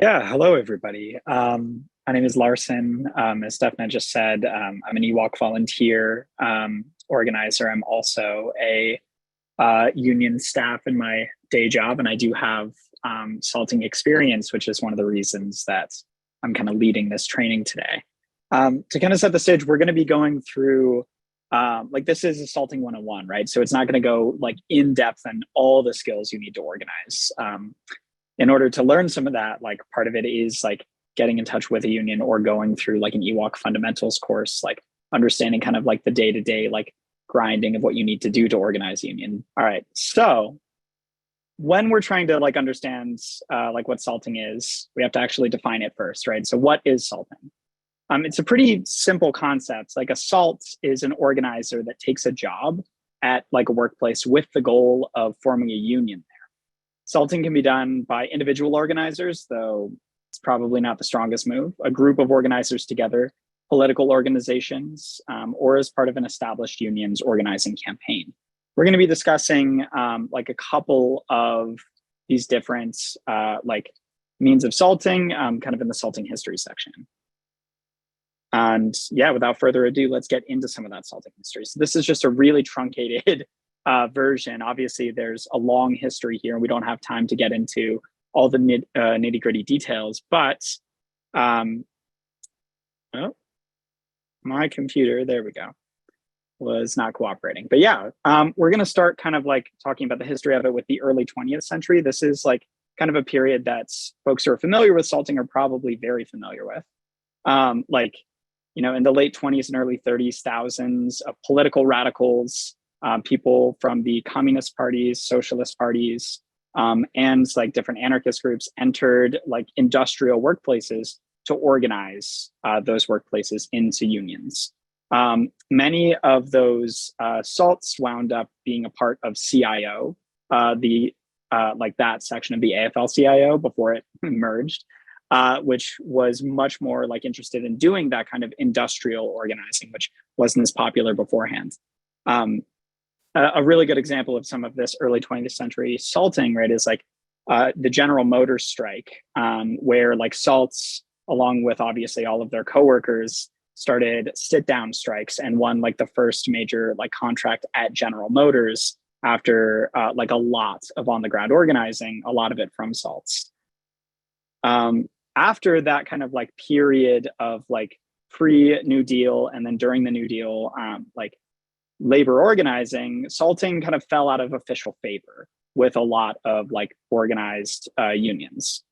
Yeah, hello everybody. My name is Larson. As Stephanie just said, I'm an EWalk volunteer organizer. I'm also a union staff in my day job, and I do have salting experience, which is one of the reasons that I'm kind of leading this training today. To kind of set the stage, we're going to be going through like this is a salting 101, right? So it's not going to go like in depth on all the skills you need to organize. In order to learn some of that, like part of it is like getting in touch with a union or going through like an EWalk fundamentals course, like understanding kind of like the day-to-day like grinding of what you need to do to organize a union. All right. So when we're trying to like understand like what salting is, we have to actually define it first, right? So what is salting? It's a pretty simple concept. Like a salt is an organizer that takes a job at like a workplace with the goal of forming a union. Salting can be done by individual organizers, though it's probably not the strongest move, a group of organizers together, political organizations, or as part of an established union's organizing campaign. We're going to be discussing like a couple of these different like means of salting kind of in the salting history section. And yeah, without further ado, let's get into some of that salting history. So this is just a really truncated version. Obviously, there's a long history here, and we don't have time to get into all the nitty gritty details. But oh, my computer, there we go, was not cooperating. But yeah, we're going to start kind of like talking about the history of it with the early 20th century. This is like kind of a period that folks who are familiar with salting are probably very familiar with. Like, you know, in the late 20s and early 30s, thousands of political radicals, people from the communist parties, socialist parties, and like different anarchist groups entered like industrial workplaces to organize those workplaces into unions. Many of those salts wound up being a part of CIO, the like that section of the AFL-CIO before it merged, which was much more like interested in doing that kind of industrial organizing, which wasn't as popular beforehand. A really good example of some of this early 20th century salting, right, is like the General Motors strike, where like salts, along with obviously all of their coworkers, started sit-down strikes and won like the first major like contract at General Motors after like a lot of on-the-ground organizing, a lot of it from salts. After that kind of like period of like pre-New Deal and then during the New Deal, like labor organizing, salting kind of fell out of official favor with a lot of like organized unions.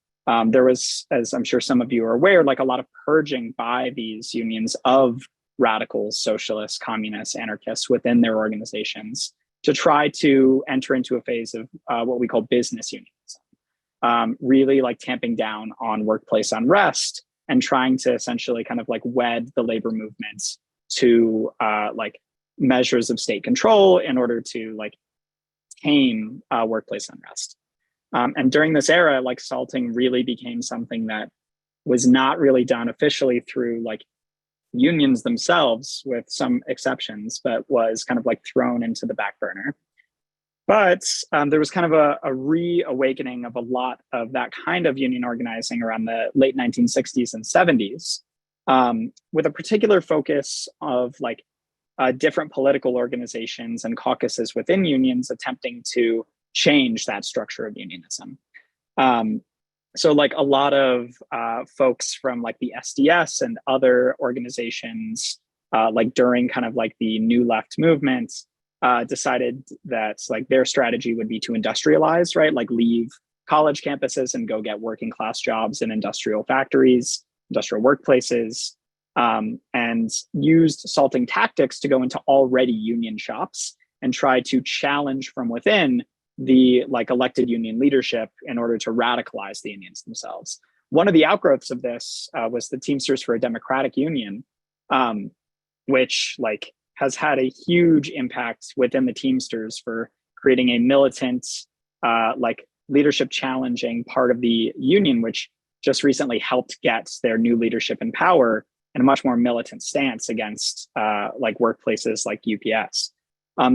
There was, as I'm sure some of you are aware, like a lot of purging by these unions of radicals, socialists, communists, anarchists within their organizations to try to enter into a phase of what we call business unionism, really like tamping down on workplace unrest and trying to essentially kind of like wed the labor movements to like measures of state control in order to like tame workplace unrest. And during this era, like salting really became something that was not really done officially through like unions themselves, with some exceptions, but was kind of like thrown into the back burner. But there was kind of a reawakening of a lot of that kind of union organizing around the late 1960s and 70s, with a particular focus of like different political organizations and caucuses within unions attempting to change that structure of unionism. So like a lot of folks from like the SDS and other organizations, like during kind of like the New Left movement, decided that like their strategy would be to industrialize, right? Like leave college campuses and go get working class jobs in industrial factories, industrial workplaces, and used salting tactics to go into already union shops and try to challenge from within the like elected union leadership in order to radicalize the unions themselves. One of the outgrowths of this was the Teamsters for a Democratic Union, which like has had a huge impact within the Teamsters for creating a militant, like leadership challenging part of the union, which just recently helped get their new leadership in power in a much more militant stance against like workplaces like UPS.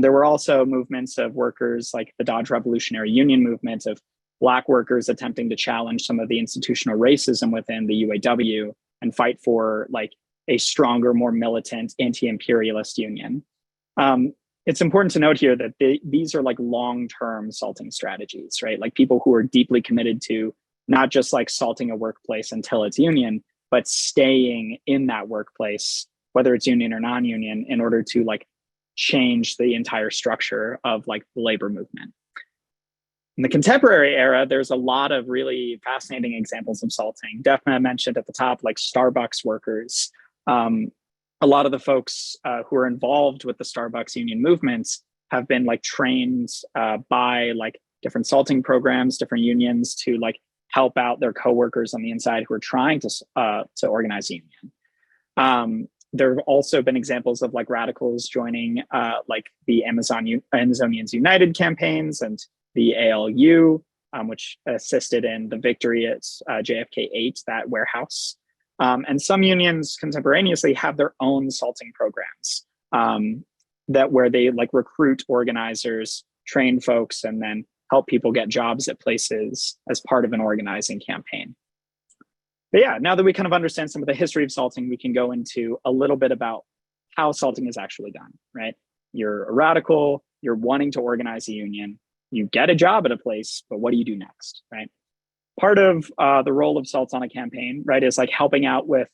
There were also movements of workers like the Dodge Revolutionary Union movement of Black workers attempting to challenge some of the institutional racism within the UAW and fight for like a stronger, more militant anti-imperialist union. It's important to note here that these are like long-term salting strategies, right? Like people who are deeply committed to not just like salting a workplace until it's union, but staying in that workplace, whether it's union or non-union, in order to like change the entire structure of like the labor movement. In the contemporary era, there's a lot of really fascinating examples of salting. Defna mentioned at the top, like Starbucks workers. A lot of the folks who are involved with the Starbucks union movements have been like trained by like different salting programs, different unions to like help out their coworkers on the inside who are trying to organize a union. There have also been examples of like radicals joining like the Amazonians United campaigns and the ALU, which assisted in the victory at JFK 8, that warehouse. And some unions contemporaneously have their own salting programs that where they like recruit organizers, train folks, and then help people get jobs at places as part of an organizing campaign. But yeah, now that we kind of understand some of the history of salting, we can go into a little bit about how salting is actually done, right? You're a radical, you're wanting to organize a union, you get a job at a place, but what do you do next, right? Part of the role of SALT on a campaign, right, is like helping out with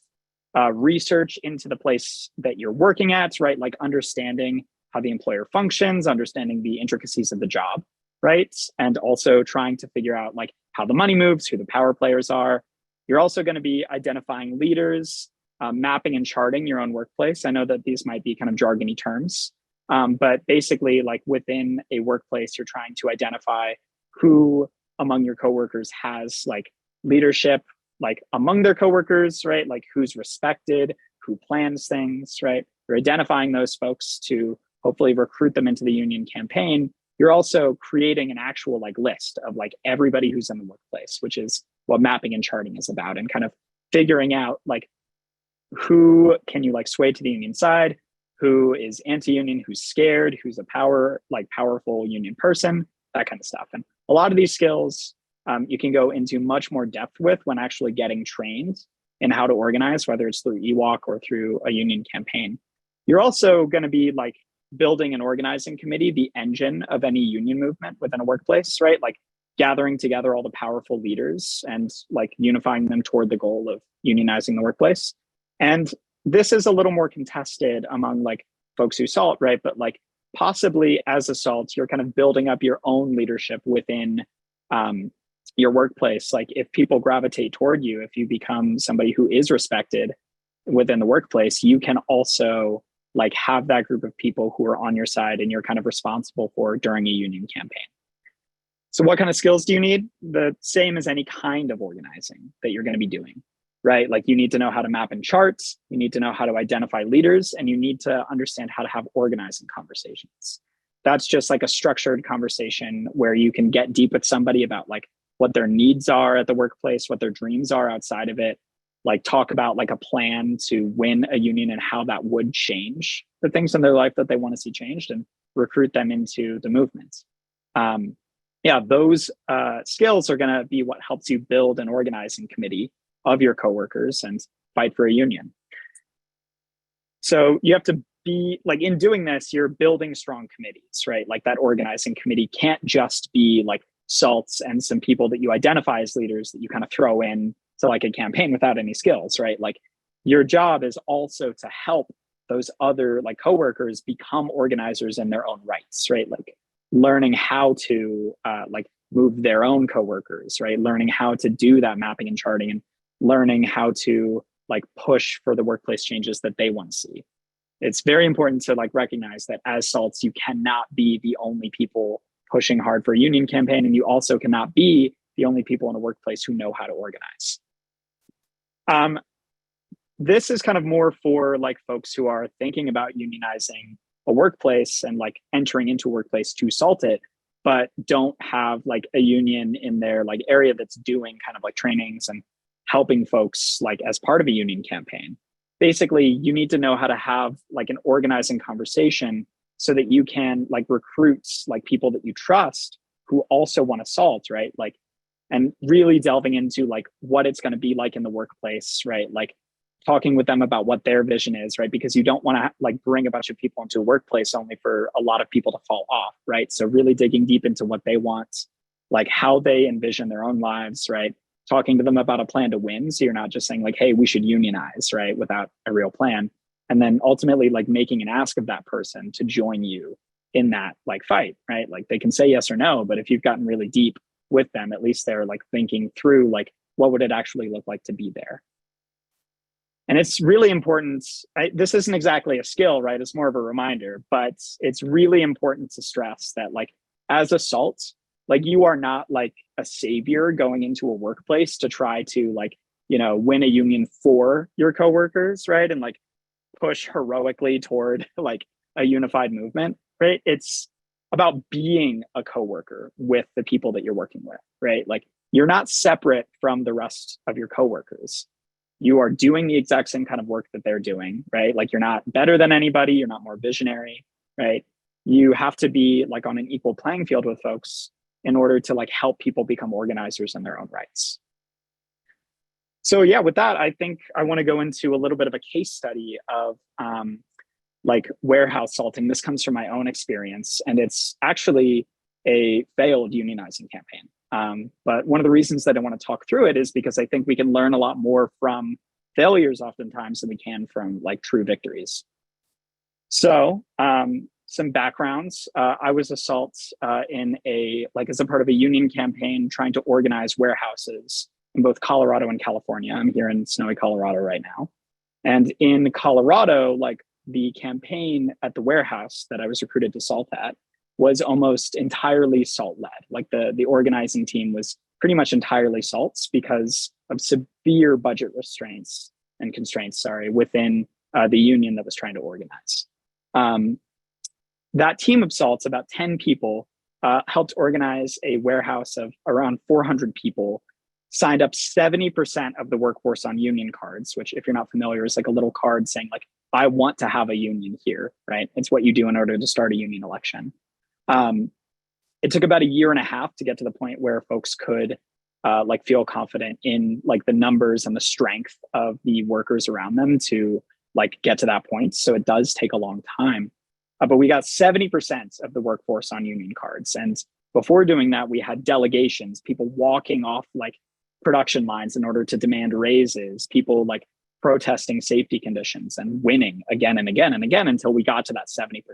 research into the place that you're working at, right? Like understanding how the employer functions, understanding the intricacies of the job, right? And also trying to figure out like how the money moves, who the power players are. You're also going to be identifying leaders, mapping and charting your own workplace. I know that these might be kind of jargony terms, but basically like within a workplace, you're trying to identify who among your coworkers has like leadership, like among their coworkers, right? Like who's respected, who plans things, right? You're identifying those folks to hopefully recruit them into the union campaign. You're also creating an actual like list of like everybody who's in the workplace, which is what mapping and charting is about, and kind of figuring out like who can you like sway to the union side, who is anti-union, who's scared, who's a powerful union person, that kind of stuff. And a lot of these skills you can go into much more depth with when actually getting trained in how to organize, whether it's through EWOC or through a union campaign. You're also going to be like building an organizing committee, the engine of any union movement within a workplace, right? Like gathering together all the powerful leaders and like unifying them toward the goal of unionizing the workplace. And this is a little more contested among like folks who SALT, right? But like possibly as a SALT, you're kind of building up your own leadership within your workplace. Like if people gravitate toward you, if you become somebody who is respected within the workplace, you can also like have that group of people who are on your side and you're kind of responsible for during a union campaign. So what kind of skills do you need? The same as any kind of organizing that you're going to be doing, right? Like you need to know how to map and charts, you need to know how to identify leaders, and you need to understand how to have organizing conversations. That's just like a structured conversation where you can get deep with somebody about like what their needs are at the workplace, what their dreams are outside of it, like talk about like a plan to win a union and how that would change the things in their life that they want to see changed, and recruit them into the movement. Yeah, those skills are going to be what helps you build an organizing committee of your coworkers and fight for a union. So you have to be like, in doing this, you're building strong committees, right? Like that organizing committee can't just be like SALTs and some people that you identify as leaders that you kind of throw in to like a campaign without any skills, right? Like your job is also to help those other like coworkers become organizers in their own rights, right? Like learning how to like move their own coworkers, right? Learning how to do that mapping and charting, and learning how to like push for the workplace changes that they want to see. It's very important to like recognize that as SALTs, you cannot be the only people pushing hard for a union campaign, and you also cannot be the only people in a workplace who know how to organize. This is kind of more for like folks who are thinking about unionizing a workplace and like entering into a workplace to SALT it, but don't have like a union in their like area that's doing kind of like trainings and helping folks like as part of a union campaign. Basically, you need to know how to have like an organizing conversation so that you can like recruit like people that you trust who also want to SALT, right? Like and really delving into like what it's going to be like in the workplace, right? Like talking with them about what their vision is, right? Because you don't want to like bring a bunch of people into a workplace only for a lot of people to fall off, right? So really digging deep into what they want, like how they envision their own lives, right? Talking to them about a plan to win. So you're not just saying like, hey, we should unionize, right? Without a real plan. And then ultimately like making an ask of that person to join you in that like fight, right? Like they can say yes or no, but if you've gotten really deep with them, at least they're like thinking through like, what would it actually look like to be there? And it's really important. This isn't exactly a skill, right? It's more of a reminder, but it's really important to stress that like as a SALT, like you are not like a savior going into a workplace to try to like, you know, win a union for your coworkers, right? And like push heroically toward like a unified movement, right? It's about being a coworker with the people that you're working with, right? Like you're not separate from the rest of your coworkers. You are doing the exact same kind of work that they're doing, right? Like you're not better than anybody, you're not more visionary, right? You have to be like on an equal playing field with folks in order to like help people become organizers in their own rights. So yeah, with that, I think I want to go into a little bit of a case study of like warehouse salting. This comes from my own experience, and it's actually a failed unionizing campaign. But one of the reasons that I want to talk through it is because I think we can learn a lot more from failures oftentimes than we can from like true victories. So some backgrounds. I was a SALT in as a part of a union campaign trying to organize warehouses in both Colorado and California. I'm here in snowy Colorado right now. And in Colorado, like the campaign at the warehouse that I was recruited to SALT at was almost entirely SALT led. Like the organizing team was pretty much entirely SALTs because of severe budget restraints and constraints, within the union that was trying to organize. That team of SALTs, about 10 people, helped organize a warehouse of around 400 people, signed up 70% of the workforce on union cards, which if you're not familiar is like a little card saying like, I want to have a union here, right? It's what you do in order to start a union election. It took about a year and a half to get to the point where folks could like feel confident in like the numbers and the strength of the workers around them to like get to that point. So it does take a long time. But we got 70% of the workforce on union cards. And before doing that, we had delegations, people walking off like production lines in order to demand raises, people like protesting safety conditions and winning again and again and again until we got to that 70%.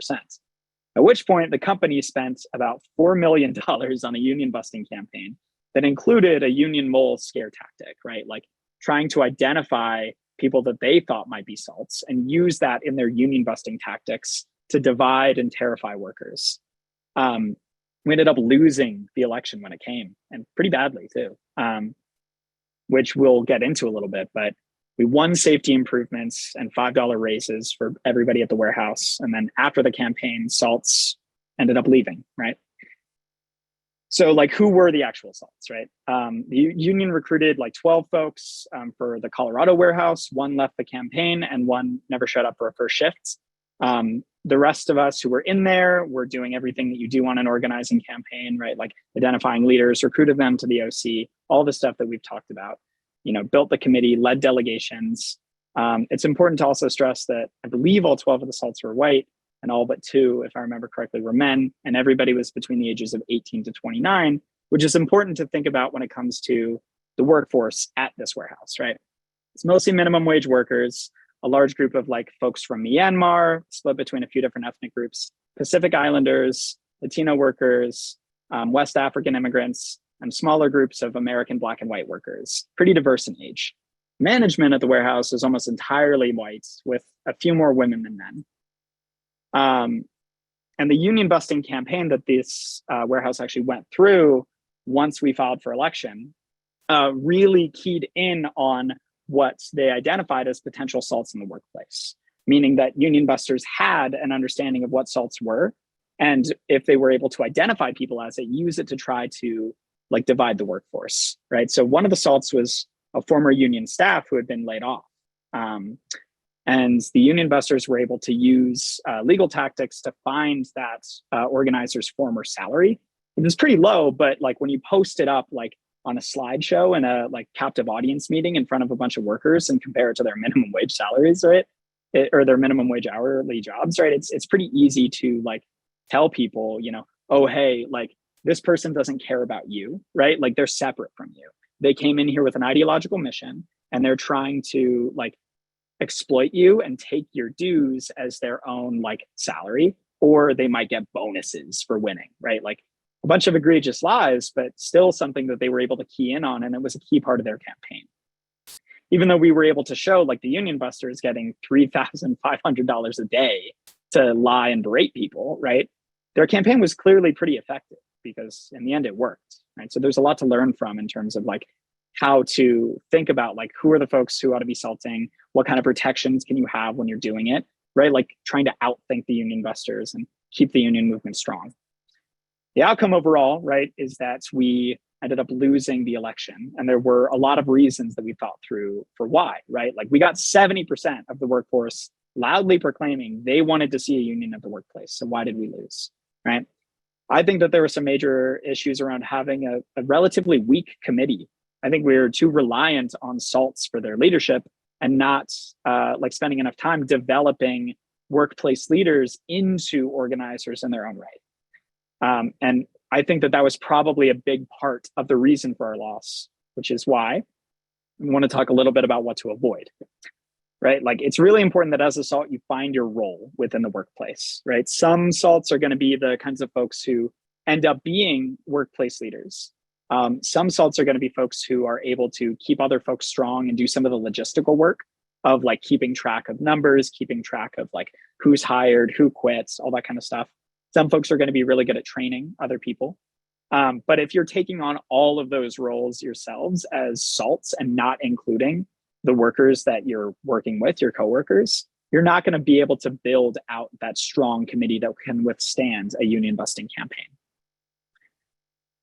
At which point the company spent about $4 million on a union busting campaign that included a union mole scare tactic, right? Like trying to identify people that they thought might be SALTs and use that in their union busting tactics to divide and terrify workers. We ended up losing the election when it came, and pretty badly too, which we'll get into a little bit, but we won safety improvements and $5 raises for everybody at the warehouse. And then after the campaign, SALTs ended up leaving, right? So like who were the actual SALTs, right? The union recruited like 12 folks for the Colorado warehouse. One left the campaign and one never showed up for a first shift. The rest of us who were in there were doing everything that you do on an organizing campaign, right? Like identifying leaders, recruited them to the OC, all the stuff that we've talked about, you know, built the committee, led delegations. It's important to also stress that I believe all 12 of the SALTs were white and all but 2, if I remember correctly, were men, and everybody was between the ages of 18 to 29, which is important to think about when it comes to the workforce at this warehouse, right? It's mostly minimum wage workers, a large group of like folks from Myanmar, split between a few different ethnic groups, Pacific Islanders, Latino workers, West African immigrants, and smaller groups of American Black and white workers, pretty diverse in age. Management at the warehouse is almost entirely white, with a few more women than men. And the union busting campaign that this warehouse actually went through once we filed for election really keyed in on what they identified as potential SALTs in the workplace, meaning that union busters had an understanding of what SALTs were. And if they were able to identify people as it, use it to try to like divide the workforce, right? So one of the SALTs was a former union staff who had been laid off. And the union busters were able to use legal tactics to find that organizer's former salary, which is pretty low, but like when you post it up, like on a slideshow in a like captive audience meeting in front of a bunch of workers and compare it to their minimum wage salaries, right? Or their minimum wage hourly jobs, right? It's pretty easy to like tell people, you know, oh, hey, like this person doesn't care about you, right? Like they're separate from you. They came in here with an ideological mission and they're trying to like exploit you and take your dues as their own like salary, or they might get bonuses for winning, right? Like a bunch of egregious lies, but still something that they were able to key in on. And it was a key part of their campaign. Even though we were able to show like the union busters getting $3,500 a day to lie and berate people, right? Their campaign was clearly pretty effective because in the end it worked, right? So there's a lot to learn from in terms of like how to think about like who are the folks who ought to be salting, what kind of protections can you have when you're doing it, right? Like trying to outthink the union busters and keep the union movement strong. The outcome overall, right, is that we ended up losing the election. And there were a lot of reasons that we thought through for why, right? Like we got 70% of the workforce loudly proclaiming they wanted to see a union at the workplace. So why did we lose, right? I think that there were some major issues around having a relatively weak committee. I think we were too reliant on SALTs for their leadership and not like spending enough time developing workplace leaders into organizers in their own right. And I think that that was probably a big part of the reason for our loss, which is why I want to talk a little bit about what to avoid, right? Like it's really important that as a SALT, you find your role within the workplace, right? Some SALTs are going to be the kinds of folks who end up being workplace leaders. Some SALTs are going to be folks who are able to keep other folks strong and do some of the logistical work of like keeping track of numbers, keeping track of like who's hired, who quits, all that kind of stuff. Some folks are going to be really good at training other people. But if you're taking on all of those roles yourselves as SALTs and not including the workers that you're working with, your coworkers, you're not going to be able to build out that strong committee that can withstand a union busting campaign.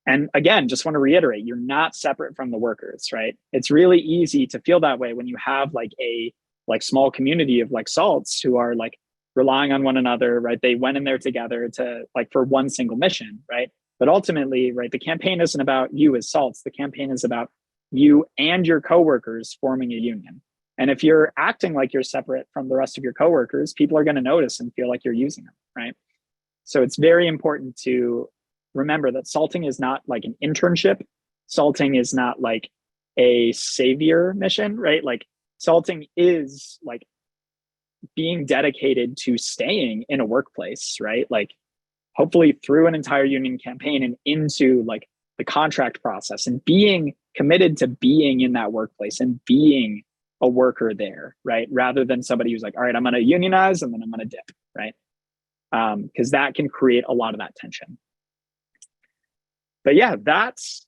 And again, just want to reiterate, you're not separate from the workers, right? It's really easy to feel that way when you have like a like small community of like SALTs who are like relying on one another, right? They went in there together to like for one single mission, right? But ultimately, right, the campaign isn't about you as SALTs. The campaign is about you and your coworkers forming a union. And if you're acting like you're separate from the rest of your coworkers, people are going to notice and feel like you're using them, right? So it's very important to remember that salting is not like an internship. Salting is not like a savior mission, right? Like salting is like being dedicated to staying in a workplace, right? Like hopefully through an entire union campaign and into like the contract process and being committed to being in that workplace and being a worker there, right? Rather than somebody who's like, all right, I'm going to unionize and then I'm going to dip, right? Because that can create a lot of that tension. But yeah, that's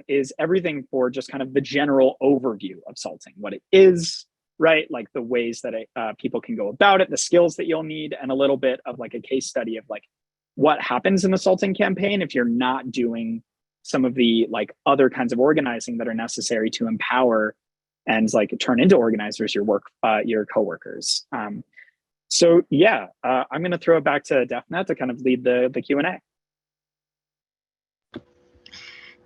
is everything for just kind of the general overview of salting, what it is, right? Like the ways that people can go about it, the skills that you'll need, and a little bit of like a case study of like what happens in the salting campaign if you're not doing some of the like other kinds of organizing that are necessary to empower and like turn into organizers your coworkers. So yeah, I'm going to throw it back to Daphne to kind of lead the Q&A.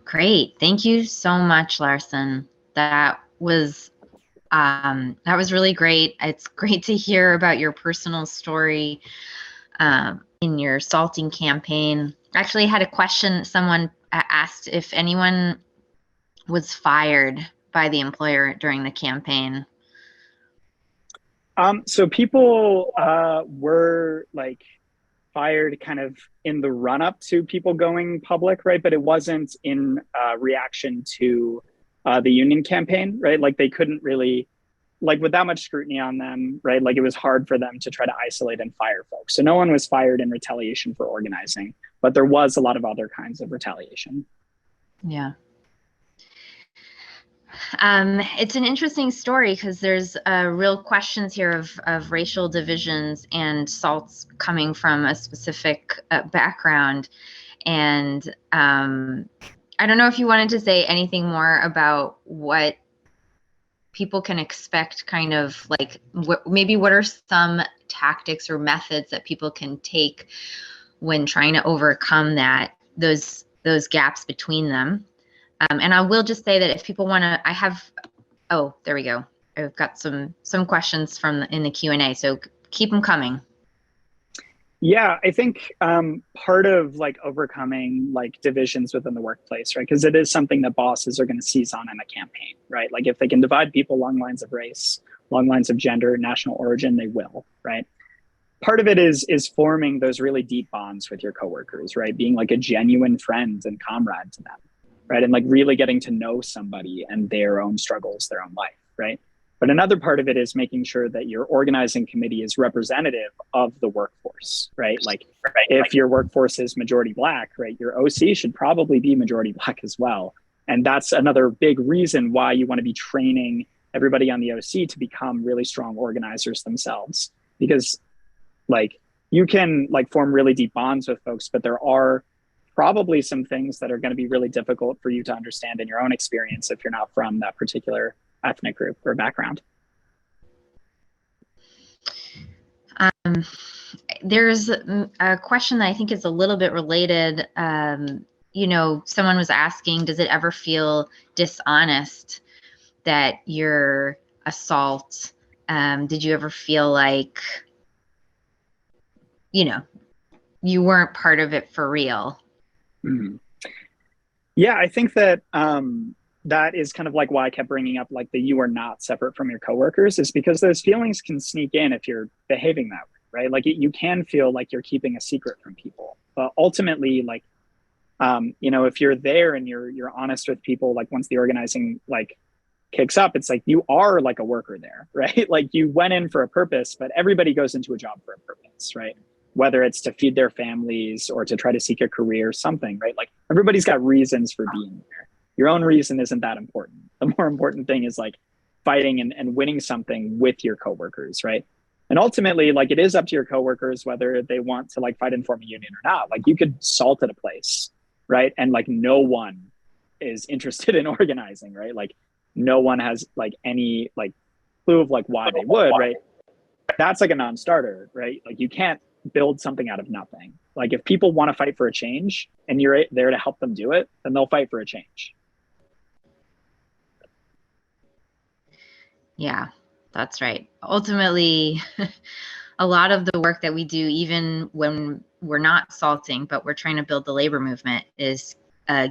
Great. Thank you so much, Larson. That was really great. It's great to hear about your personal story in your salting campaign. Actually, I had a question. Someone asked if anyone was fired by the employer during the campaign. So people were like fired kind of in the run up to people going public, right? But it wasn't in reaction to the union campaign, right? Like they couldn't really, like with that much scrutiny on them, right? Like it was hard for them to try to isolate and fire folks. So no one was fired in retaliation for organizing, but there was a lot of other kinds of retaliation. Yeah. It's an interesting story because there's real questions here of racial divisions and SALTs coming from a specific background. And I don't know if you wanted to say anything more about what people can expect, kind of like maybe what are some tactics or methods that people can take when trying to overcome those gaps between them. And I will just say that if people want to, I have, oh, there we go. I've got some questions in the Q&A, so keep them coming. Yeah, I think part of like overcoming like divisions within the workplace, right? Because it is something that bosses are going to seize on in a campaign, right? Like if they can divide people along lines of race, along lines of gender, national origin, they will, right? Part of it is forming those really deep bonds with your coworkers, right? Being like a genuine friend and comrade to them, right? And like really getting to know somebody and their own struggles, their own life, right? But another part of it is making sure that your organizing committee is representative of the workforce, right? Like if your workforce is majority Black, right, your OC should probably be majority Black as well. And that's another big reason why you want to be training everybody on the OC to become really strong organizers themselves. Because like you can like form really deep bonds with folks, but there are probably some things that are going to be really difficult for you to understand in your own experience if you're not from that particular ethnic group or background. There's a question that I think is a little bit related. You know, someone was asking, does it ever feel dishonest that you're a SALT? Did you ever feel like, you know, you weren't part of it for real? Mm-hmm. Yeah, I think that that is kind of like why I kept bringing up like the you are not separate from your coworkers, is because those feelings can sneak in if you're behaving that way, right? Like you can feel like you're keeping a secret from people, but ultimately, like you know, if you're there and you're honest with people, like once the organizing like kicks up, it's like you are like a worker there, right? Like you went in for a purpose, but everybody goes into a job for a purpose, right? Whether it's to feed their families or to try to seek a career, something, right? Like everybody's got reasons for being there. Your own reason isn't that important. The more important thing is like fighting and winning something with your coworkers, right? And ultimately, like it is up to your coworkers whether they want to like fight and form a union or not. Like you could SALT at a place, right? And like no one is interested in organizing, right? Like no one has like any like clue of like why they would, right? That's like a non-starter, right? Like you can't build something out of nothing. Like if people want to fight for a change and you're there to help them do it, then they'll fight for a change. Yeah, that's right. Ultimately, a lot of the work that we do, even when we're not salting, but we're trying to build the labor movement, is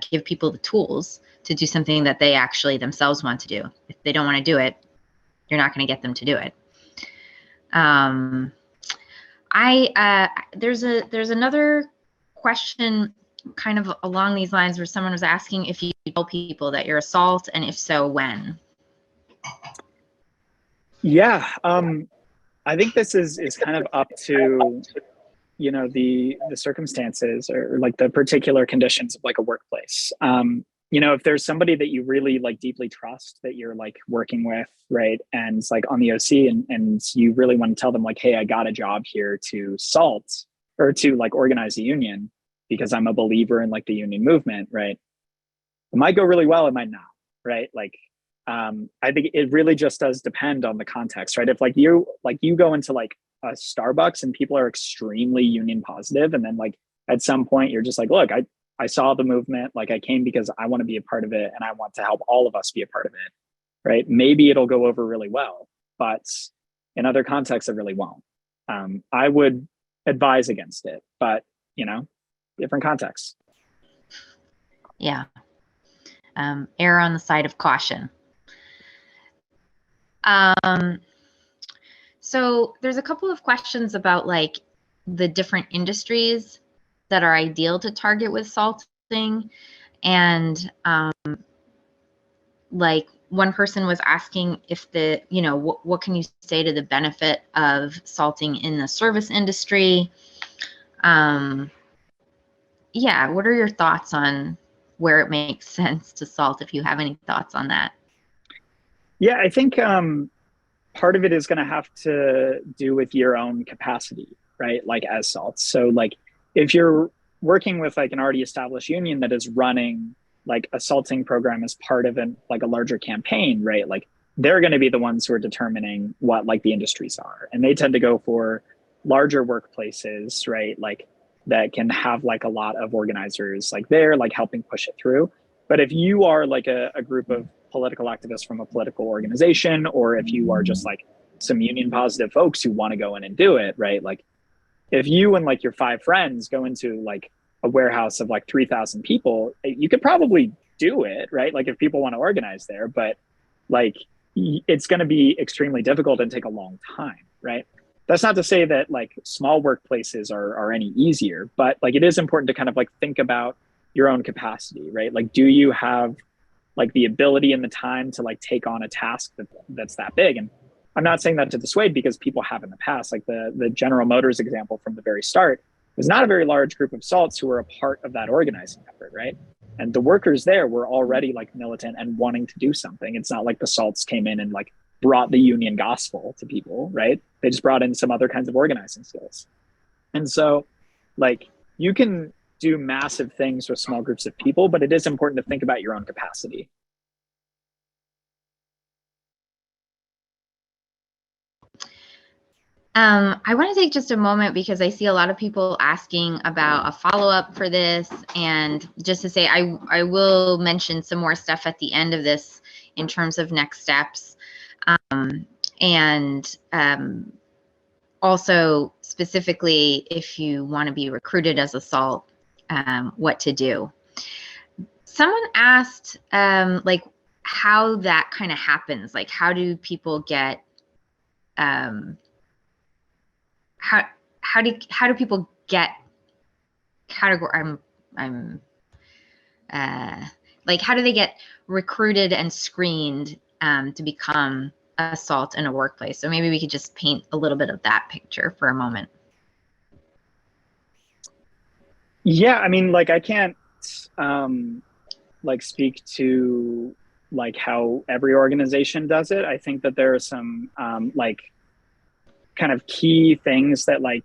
give people the tools to do something that they actually themselves want to do. If they don't want to do it, you're not going to get them to do it. There's another question kind of along these lines where someone was asking if you tell people that you're a SALT, and if so, when? Yeah, I think this is kind of up to, you know, the circumstances or like the particular conditions of like a workplace. You know, if there's somebody that you really like deeply trust that you're like working with, right, and it's like on the OC, and you really want to tell them like, hey, I got a job here to SALT or to like organize a union because I'm a believer in like the union movement, right? It might go really well, it might not, right? Like I think it really just does depend on the context, right? If like you go into like a Starbucks and people are extremely union positive, and then like at some point you're just like, look, I saw the movement, like I came because I want to be a part of it and I want to help all of us be a part of it, right? Maybe it'll go over really well, but in other contexts it really won't. I would advise against it, but you know, different contexts. Yeah. Err on the side of caution. So there's a couple of questions about like the different industries that are ideal to target with salting. And like one person was asking if what can you say to the benefit of salting in the service industry? Yeah, what are your thoughts on where it makes sense to salt, if you have any thoughts on that? Yeah, I think part of it is going to have to do with your own capacity, right? Like as salts. So like if you're working with like an already established union that is running like a salting program as part of like a larger campaign, right? Like they're going to be the ones who are determining what like the industries are. And they tend to go for larger workplaces, right? Like that can have like a lot of organizers like there, like helping push it through. But if you are like a group of political activists from a political organization, or if you are just like some union positive folks who want to go in and do it, right? Like if you and like your 5 friends go into like a warehouse of like 3,000 people, you could probably do it, right? Like if people want to organize there, but like it's going to be extremely difficult and take a long time, right? That's not to say that like small workplaces are any easier, but like it is important to kind of like think about your own capacity, right? Like, do you have like the ability and the time to like take on a task that's that big? And I'm not saying that to dissuade, because people have in the past, like the General Motors example from the very start was not a very large group of salts who were a part of that organizing effort, right? And the workers there were already like militant and wanting to do something. It's not like the salts came in and like brought the union gospel to people, right? They just brought in some other kinds of organizing skills. And so like you can do massive things with small groups of people, but it is important to think about your own capacity. I want to take just a moment because I see a lot of people asking about a follow-up for this, and just to say I will mention some more stuff at the end of this in terms of next steps, and also specifically if you want to be recruited as a SALT, what to do. Someone asked like how that kind of happens, like how do people get how do people get category like how do they get recruited and screened to become a SALT in a workplace? So maybe we could just paint a little bit of that picture for a moment. Yeah, I mean, like I can't like speak to like how every organization does it. I think that there are some like kind of key things that like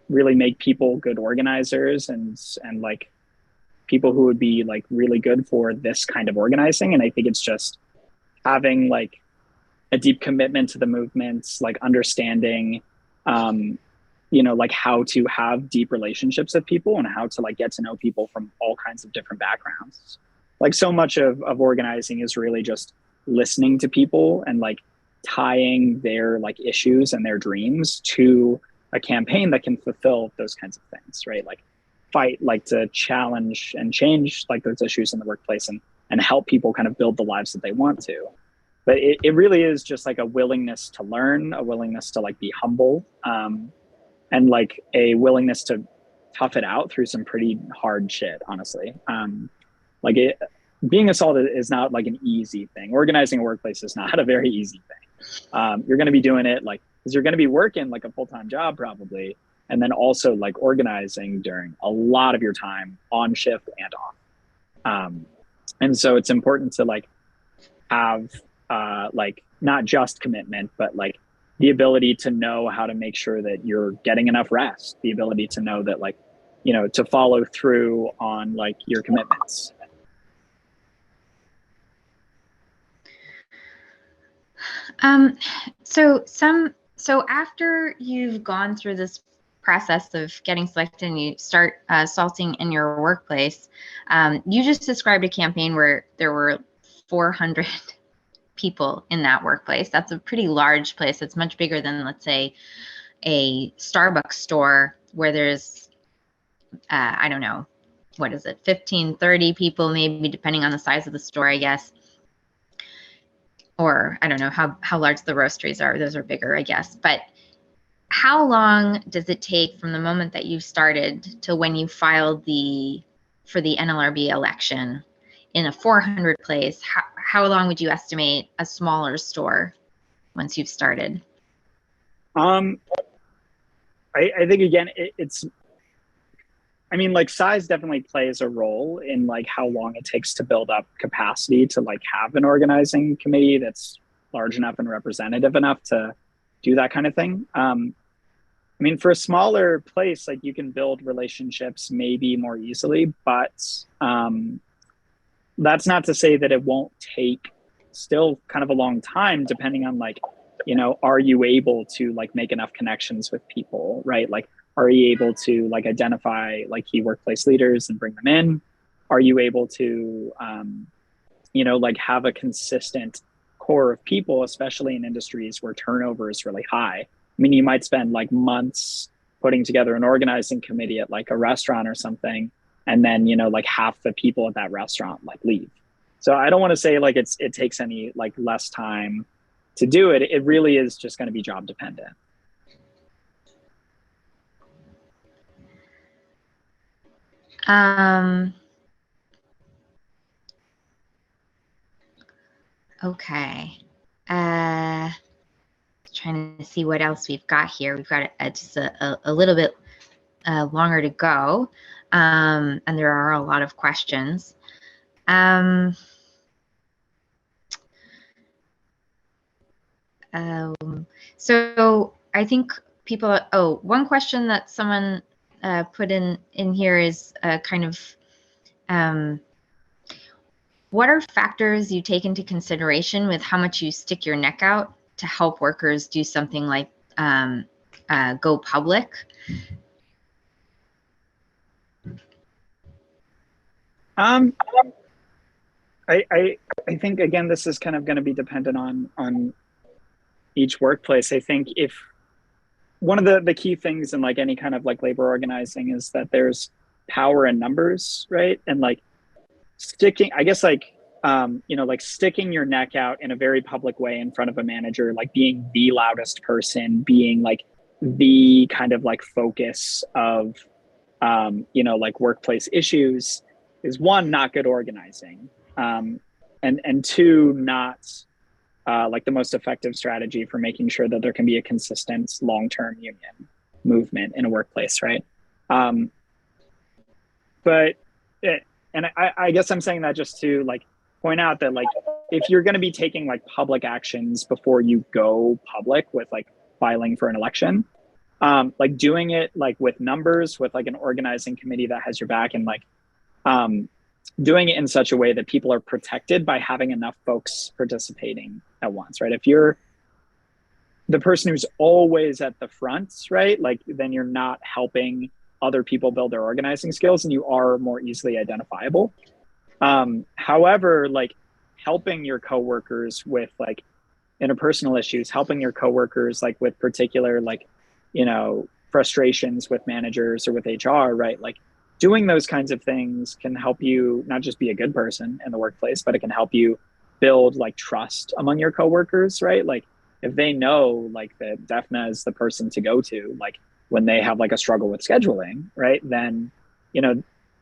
really make people good organizers and like people who would be like really good for this kind of organizing. And I think it's just having like a deep commitment to the movements, like understanding you know, like how to have deep relationships with people and how to like get to know people from all kinds of different backgrounds. Like so much of organizing is really just listening to people and like tying their like issues and their dreams to a campaign that can fulfill those kinds of things, right? Like fight, like to challenge and change like those issues in the workplace and help people kind of build the lives that they want to. But it really is just like a willingness to learn, a willingness to like be humble, and like a willingness to tough it out through some pretty hard shit, honestly. Like being a SALT is not like an easy thing. Organizing a workplace is not a very easy thing. You're going to be doing it like, because you're going to be working like a full-time job probably, and then also like organizing during a lot of your time on shift and off. And so it's important to like have like not just commitment, but like the ability to know how to make sure that you're getting enough rest, the ability to know that like, you know, to follow through on like your commitments. So after you've gone through this process of getting selected and you start salting in your workplace, you just described a campaign where there were 400 people in that workplace. That's a pretty large place. It's much bigger than, let's say, a Starbucks store where there's, I don't know, what is it, 15, 30 people, maybe, depending on the size of the store, I guess. Or I don't know how large the roasteries are. Those are bigger, I guess. But how long does it take from the moment that you started to when you filed for the NLRB election in a 400 place? How long would you estimate a smaller store once you've started? I think again, it's, I mean, like size definitely plays a role in like how long it takes to build up capacity to like have an organizing committee that's large enough and representative enough to do that kind of thing. I mean, for a smaller place, like you can build relationships maybe more easily, but that's not to say that it won't take still kind of a long time, depending on like, you know, are you able to like make enough connections with people, right? Like, are you able to like identify like key workplace leaders and bring them in? are you able to, like have a consistent core of people, especially in industries where turnover is really high? I mean, you might spend like months putting together an organizing committee at like a restaurant or something, and then, like half the people at that restaurant like leave. So I don't want to say like it takes any like less time to do it. It really is just going to be job dependent. Okay. Trying to see what else we've got here. We've got just a little bit longer to go, and there are a lot of questions. So I think people. Oh, one question that someone put in here is kind of. What are factors you take into consideration with how much you stick your neck out to help workers do something like go public? I think again, this is kind of going to be dependent on each workplace. I think if one of the key things in like any kind of like labor organizing is that there's power in numbers, right? And like sticking, I guess like like sticking your neck out in a very public way in front of a manager, like being the loudest person, being like the kind of like focus of like workplace issues is one, not good organizing, and two, not like the most effective strategy for making sure that there can be a consistent long-term union movement in a workplace, right? And I guess I'm saying that just to like point out that like if you're going to be taking like public actions before you go public with like filing for an election, like doing it like with numbers, with like an organizing committee that has your back, and like doing it in such a way that people are protected by having enough folks participating at once, right? If you're the person who's always at the front, right, like then you're not helping other people build their organizing skills, and you are more easily identifiable. However, like helping your coworkers with like interpersonal issues, helping your coworkers like with particular like frustrations with managers or with HR, right? Like doing those kinds of things can help you not just be a good person in the workplace, but it can help you build like trust among your coworkers, right? Like if they know like that DEFNA is the person to go to, like when they have like a struggle with scheduling, right? Then,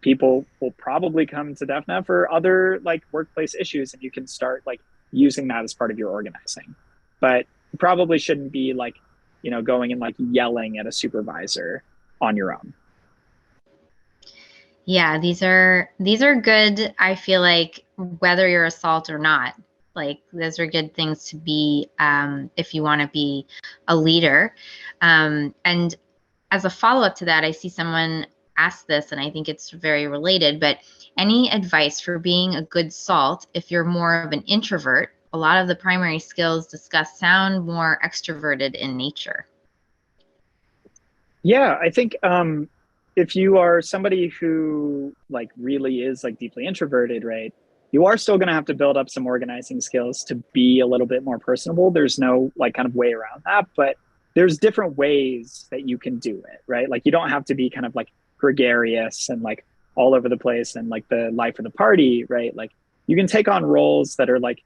people will probably come to DEFNA for other like workplace issues, and you can start like using that as part of your organizing. But you probably shouldn't be like, going and like yelling at a supervisor on your own. Yeah, these are good. I feel like whether you're a SALT or not, like those are good things to be if you want to be a leader. And as a follow-up to that, I see someone ask this, and I think it's very related, but any advice for being a good SALT if you're more of an introvert? A lot of the primary skills discussed sound more extroverted in nature. Yeah, I think if you are somebody who like really is like deeply introverted, right, you are still going to have to build up some organizing skills to be a little bit more personable. There's no like kind of way around that, but there's different ways that you can do it, right? Like you don't have to be kind of like gregarious and like all over the place and like the life of the party, right? Like you can take on roles that are like,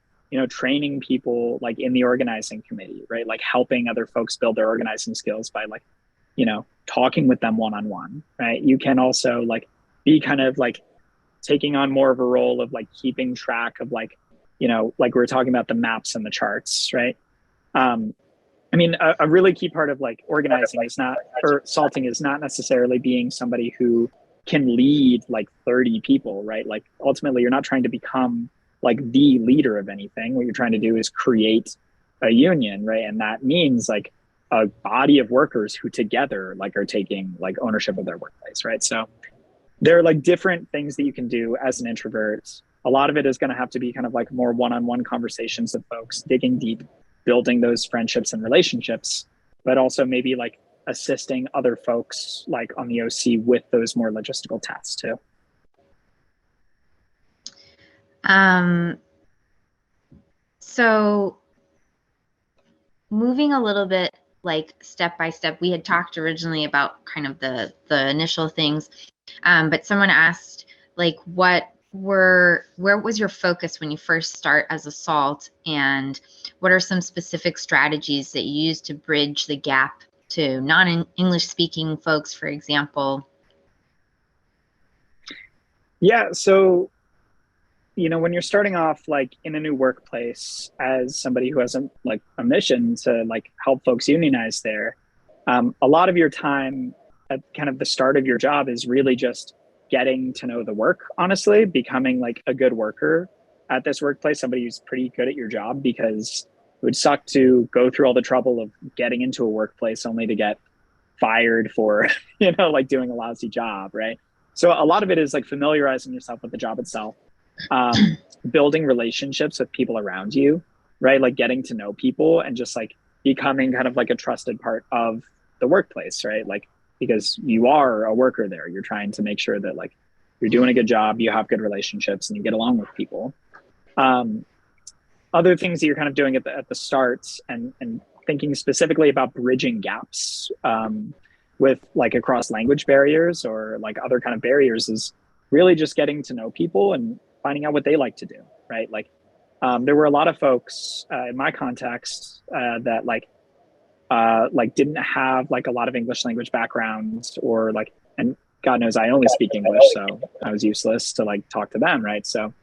training people like in the organizing committee, right? Like helping other folks build their organizing skills by like, talking with them one-on-one, right? You can also like be kind of like taking on more of a role of like keeping track of like, like we were talking about the maps and the charts, right? I mean, a really key part of like organizing is not, or salting is not necessarily being somebody who can lead like 30 people, right? Like ultimately you're not trying to become like the leader of anything. What you're trying to do is create a union, right? And that means like a body of workers who together like are taking like ownership of their workplace, right? So there are like different things that you can do as an introvert. A lot of it is going to have to be kind of like more one-on-one conversations with folks, digging deep, building those friendships and relationships, but also maybe like assisting other folks like on the OC with those more logistical tasks too. Um, so moving a little bit like step by step, we had talked originally about kind of the initial things, but someone asked like where was your focus when you first start as a SALT, and what are some specific strategies that you use to bridge the gap to non-English speaking folks, for example? Yeah, so when you're starting off like in a new workplace as somebody who has a mission to like help folks unionize there, a lot of your time at kind of the start of your job is really just getting to know the work, honestly, becoming like a good worker at this workplace, somebody who's pretty good at your job, because it would suck to go through all the trouble of getting into a workplace only to get fired for, like doing a lousy job, right? So a lot of it is like familiarizing yourself with the job itself, building relationships with people around you, right? Like getting to know people and just like becoming kind of like a trusted part of the workplace, right? Like, because you are a worker there, you're trying to make sure that like you're doing a good job, you have good relationships, and you get along with people. Um, Other things that you're kind of doing at the start, and thinking specifically about bridging gaps with like across language barriers or like other kind of barriers, is really just getting to know people and finding out what they like to do, right? Like there were a lot of folks in my context that like didn't have like a lot of English language backgrounds, or like, and God knows I only speak English, so I was useless to like talk to them, right? So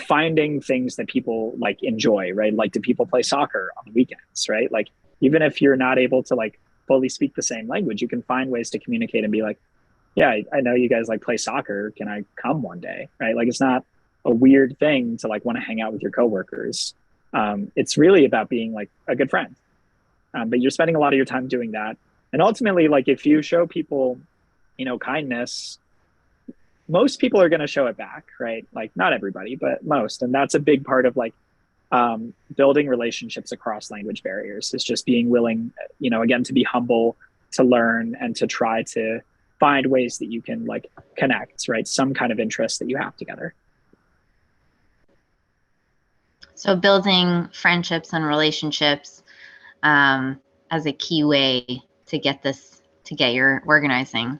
finding things that people like enjoy, right? Like, do people play soccer on the weekends, right? Like, even if you're not able to like fully speak the same language, you can find ways to communicate and be like, yeah, I know you guys like play soccer. Can I come one day, right? Like, it's not a weird thing to like want to hang out with your coworkers. It's really about being like a good friend. But you're spending a lot of your time doing that. And ultimately, like if you show people, kindness, most people are going to show it back, right? Like not everybody, but most. And that's a big part of like building relationships across language barriers, is just being willing, again, to be humble, to learn, and to try to find ways that you can like connect, right? Some kind of interest that you have together. So building friendships and relationships as a key way to get your organizing.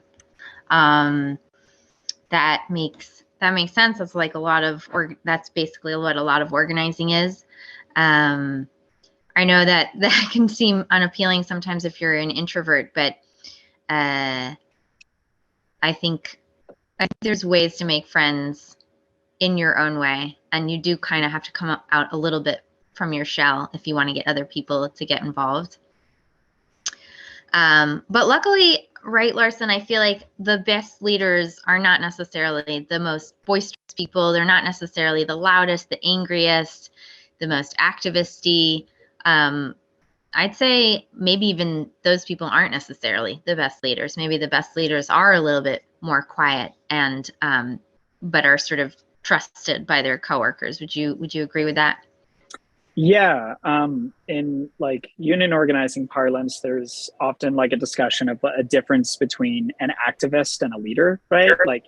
That makes sense. That's like a lot of that's basically what a lot of organizing is. I know that can seem unappealing sometimes if you're an introvert, but I think there's ways to make friends in your own way, and you do kind of have to come out a little bit from your shell if you want to get other people to get involved. But luckily, right, Larson, I feel like the best leaders are not necessarily the most boisterous people. They're not necessarily the loudest, the angriest, the most activisty. I'd say maybe even those people aren't necessarily the best leaders. Maybe the best leaders are a little bit more quiet and but are sort of trusted by their coworkers. Would you agree with that? Yeah. In like union organizing parlance, there's often like a discussion of a difference between an activist and a leader, right? Like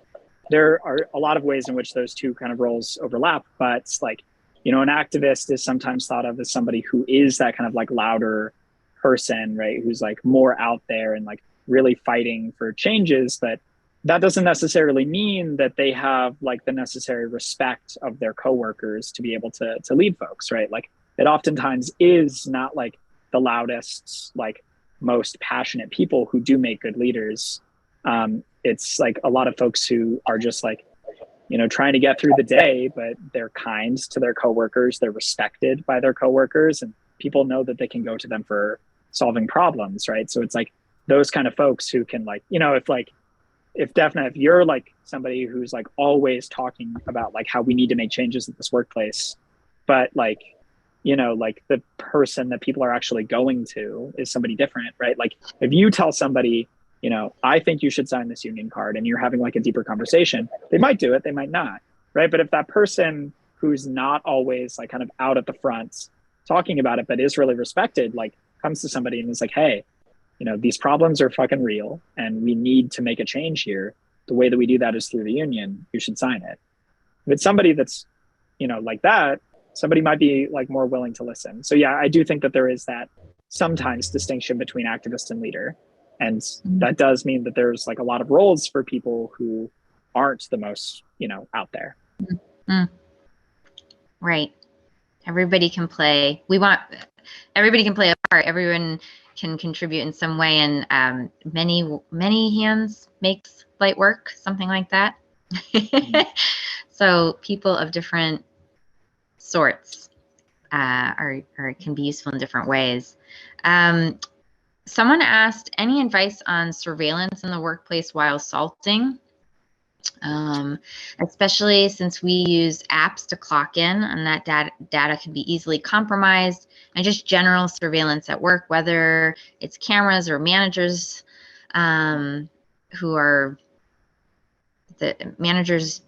there are a lot of ways in which those two kind of roles overlap, but like, an activist is sometimes thought of as somebody who is that kind of like louder person, right? Who's like more out there and like really fighting for changes. But that doesn't necessarily mean that they have like the necessary respect of their coworkers to be able to lead folks, right? Like it oftentimes is not like the loudest, like most passionate people who do make good leaders. It's like a lot of folks who are just like, trying to get through the day, but they're kind to their coworkers. They're respected by their coworkers, and people know that they can go to them for solving problems, right? So it's like those kind of folks who can like, if you're like somebody who's like always talking about like how we need to make changes at this workplace, but like, like the person that people are actually going to is somebody different, right? Like if you tell somebody, I think you should sign this union card, and you're having like a deeper conversation, they might do it, they might not, right? But if that person who's not always like kind of out at the front talking about it, but is really respected, like comes to somebody and is like, hey, these problems are fucking real and we need to make a change here. The way that we do that is through the union. You should sign it. If it's somebody that's like that, somebody might be like more willing to listen. So yeah, I do think that there is that sometimes distinction between activist and leader. And that does mean that there's like a lot of roles for people who aren't the most, out there. Mm. Right. Everybody can play. Everybody can play a part. Everyone can contribute in some way, and many hands makes light work, something like that. So people of different sorts can be useful in different ways. Someone asked, any advice on surveillance in the workplace while salting? Especially since we use apps to clock in, and that data can be easily compromised, and just general surveillance at work, whether it's cameras or managers who are the managers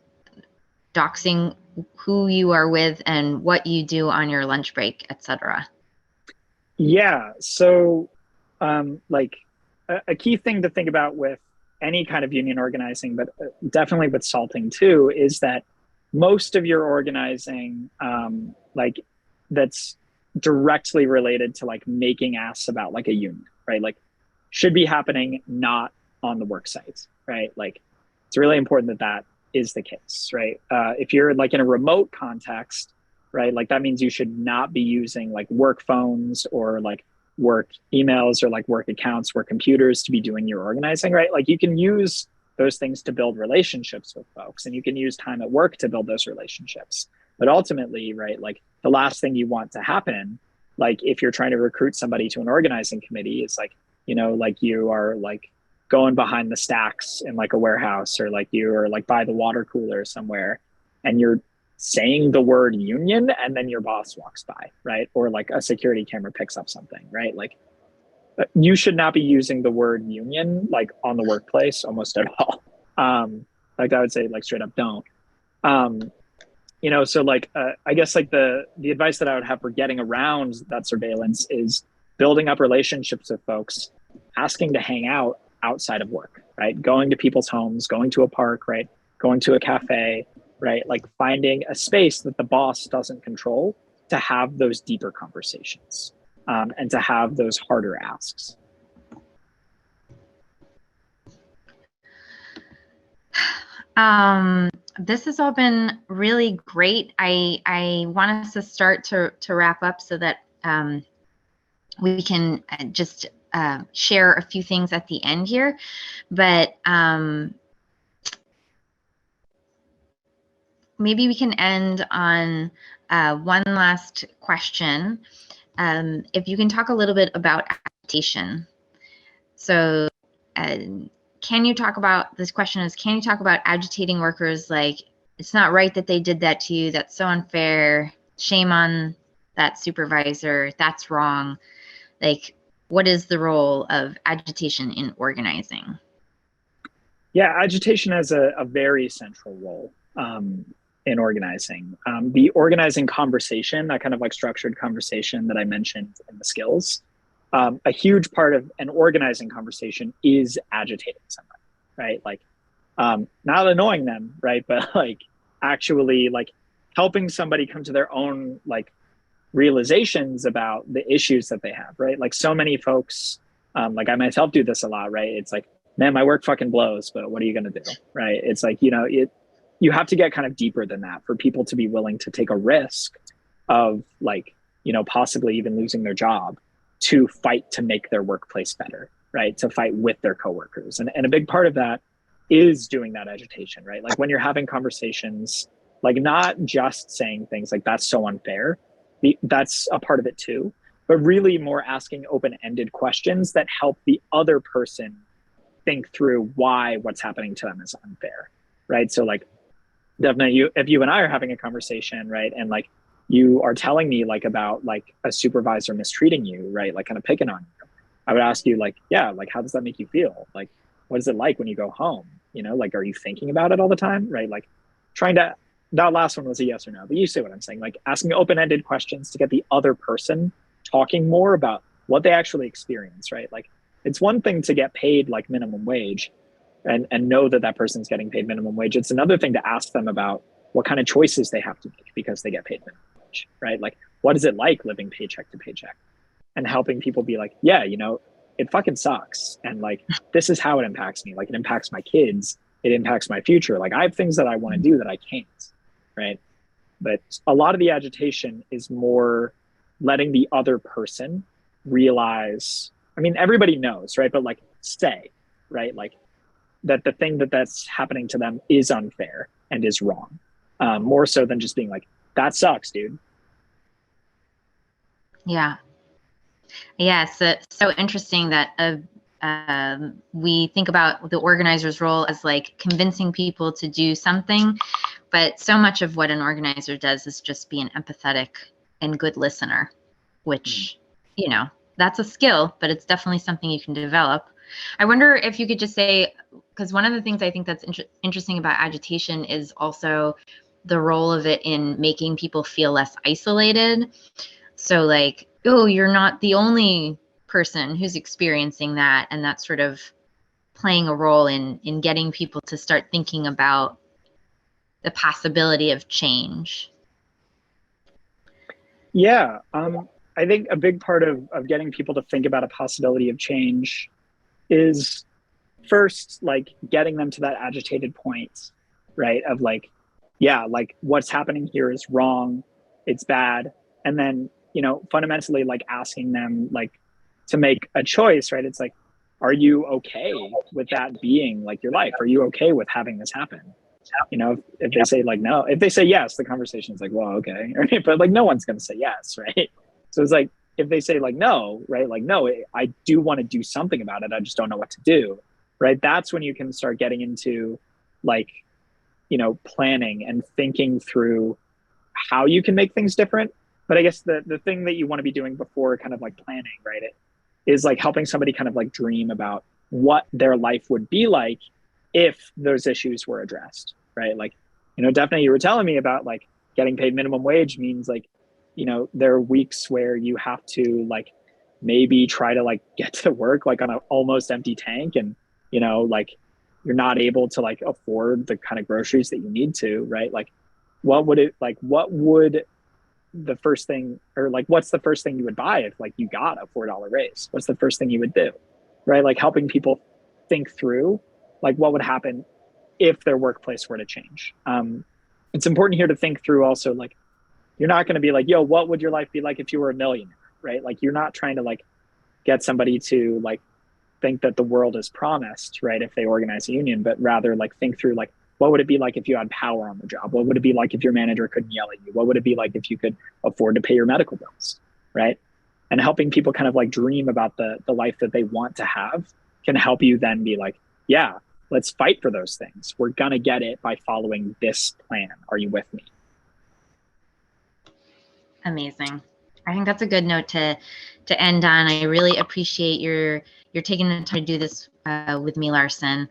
doxing who you are with and what you do on your lunch break, etc. Yeah. So like a key thing to think about with any kind of union organizing, but definitely with salting too, is that most of your organizing, like that's directly related to like making asks about like a union, right? Like should be happening not on the work site, right? Like it's really important that that is the case, right? If you're like in a remote context, right? Like that means you should not be using like work phones or like work emails or like work accounts, work computers to be doing your organizing, right? Like you can use those things to build relationships with folks, and you can use time at work to build those relationships. But ultimately, right, like the last thing you want to happen, like if you're trying to recruit somebody to an organizing committee, is like, like you are like going behind the stacks in like a warehouse, or like you are like by the water cooler somewhere, and you're saying the word union and then your boss walks by, right? Or like a security camera picks up something, right? Like you should not be using the word union like on the workplace almost at all. Like I would say like straight up don't. So like I guess like the advice that I would have for getting around that surveillance is building up relationships with folks, asking to hang out outside of work, right? Going to people's homes, going to a park, right? Going to a cafe, right? Like finding a space that the boss doesn't control to have those deeper conversations, and to have those harder asks. This has all been really great. I want us to start to wrap up so that we can just share a few things at the end here. But maybe we can end on one last question. If you can talk a little bit about agitation. So can you talk about, this question is, can you talk about agitating workers? Like, it's not right that they did that to you. That's so unfair. Shame on that supervisor. That's wrong. Like, what is the role of agitation in organizing? Yeah, agitation has a very central role in organizing. The organizing conversation, that kind of like structured conversation that I mentioned in the skills, a huge part of an organizing conversation is agitating somebody, right? Like not annoying them, right? But like actually like helping somebody come to their own like realizations about the issues that they have, right? Like so many folks, like I myself do this a lot, right? It's like, man, my work fucking blows, but what are you going to do? Right. It's like, you have to get kind of deeper than that for people to be willing to take a risk of like, possibly even losing their job to fight to make their workplace better, right? To fight with their coworkers. And a big part of that is doing that agitation, right? Like when you're having conversations, like not just saying things like that's so unfair, that's a part of it too, but really more asking open-ended questions that help the other person think through why what's happening to them is unfair, right? So like definitely if you and I are having a conversation, right, and like you are telling me like about like a supervisor mistreating you, right, like kind of picking on you, I would ask you like, yeah, like how does that make you feel? Like what is it like when you go home? Like are you thinking about it all the time, right? Like trying to, that last one was a yes or no, but you see what I'm saying, like asking open-ended questions to get the other person talking more about what they actually experience, right? Like it's one thing to get paid like minimum wage and know that that person's getting paid minimum wage. It's another thing to ask them about what kind of choices they have to make because they get paid minimum wage, right? Like, what is it like living paycheck to paycheck? And helping people be like, yeah, you know, it fucking sucks. And like, this is how it impacts me. Like, it impacts my kids. It impacts my future. Like, I have things that I want to do that I can't, right? But a lot of the agitation is more letting the other person realize, I mean, everybody knows, right? But like, say, right? Like, that the thing that's happening to them is unfair and is wrong. More so than just being like, that sucks, dude. Yeah. Yes, it's so interesting that we think about the organizer's role as like convincing people to do something, but so much of what an organizer does is just be an empathetic and good listener, which, you know, that's a skill, but it's definitely something you can develop. I wonder if you could just say, because one of the things I think that's interesting about agitation is also the role of it in making people feel less isolated. So like, oh, you're not the only person who's experiencing that, and that's sort of playing a role in getting people to start thinking about the possibility of change. Yeah. I think a big part of getting people to think about a possibility of change is first like getting them to that agitated point, right? Of like, yeah, like what's happening here is wrong, it's bad. And then, you know, fundamentally like asking them like to make a choice, right? It's like, are you okay with that being like your life? Are you okay with having this happen? You know, if they say like no, if they say yes, the conversation is like, well, okay, right? But like no one's gonna say yes, right? So it's like if they say like no, right? Like no, I do want to do something about it. I just don't know what to do, right? That's when you can start getting into like, you know, planning and thinking through how you can make things different. But I guess the thing that you want to be doing before kind of like planning, right? It is like helping somebody kind of like dream about what their life would be like if those issues were addressed, right? Like, you know, definitely you were telling me about like getting paid minimum wage means like, you know, there are weeks where you have to like maybe try to like get to work like on an almost empty tank, and you know, like you're not able to like afford the kind of groceries that you need to, right? Like what would it like what would the first thing, or like what's the first thing you would buy if like you got a $4 raise? What's the first thing you would do, right? Like helping people think through like what would happen if their workplace were to change. It's important here to think through also like you're not going to be like, yo, what would your life be like if you were a millionaire, right? Like you're not trying to like get somebody to like think that the world is promised, right? If they organize a union, but rather like think through like what would it be like if you had power on the job? What would it be like if your manager couldn't yell at you? What would it be like if you could afford to pay your medical bills, right? And helping people kind of like dream about the life that they want to have can help you then be like, yeah, let's fight for those things. We're gonna get it by following this plan. Are you with me? Amazing. I think that's a good note to end on. I really appreciate your taking the time to do this with me, Larson.